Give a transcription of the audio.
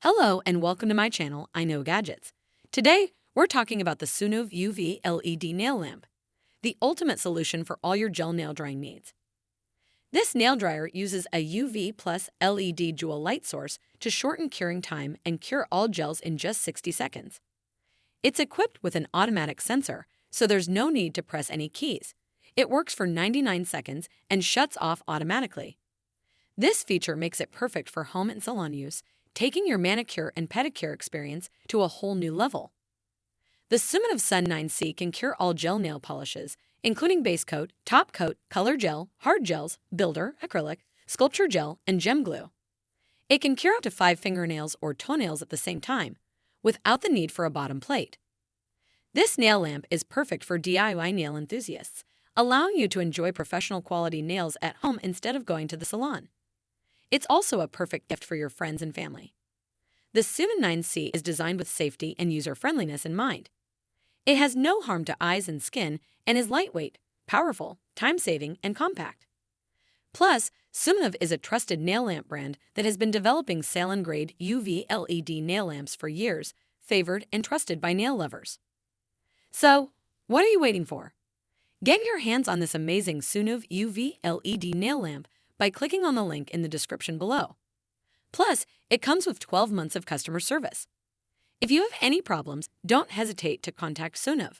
Hello and welcome to my channel, IKnowGadgets. Today, we're talking about the SUNUV UV LED nail lamp, the ultimate solution for all your gel nail drying needs. This nail dryer uses a UV plus LED dual light source to shorten curing time and cure all gels in just 60 seconds. It's equipped with an automatic sensor, so there's no need to press any keys. It works for 99 seconds and shuts off automatically. This feature makes it perfect for home and salon use, taking your manicure and pedicure experience to a whole new level. The SUNUV SUN9C can cure all gel nail polishes, including base coat, top coat, color gel, hard gels, builder, acrylic, sculpture gel, and gem glue. It can cure up to 5 fingernails or toenails at the same time, without the need for a bottom plate. This nail lamp is perfect for DIY nail enthusiasts, allowing you to enjoy professional quality nails at home instead of going to the salon. It's also a perfect gift for your friends and family. The SUN9C is designed with safety and user-friendliness in mind. It has no harm to eyes and skin and is lightweight, powerful, time-saving, and compact. Plus, SUNUV is a trusted nail lamp brand that has been developing salon-grade UV LED nail lamps for years, favored and trusted by nail lovers. So, what are you waiting for? Get your hands on this amazing SUNUV UV LED nail lamp by clicking on the link in the description below. Plus, it comes with 12 months of customer service. If you have any problems, don't hesitate to contact SUNUV.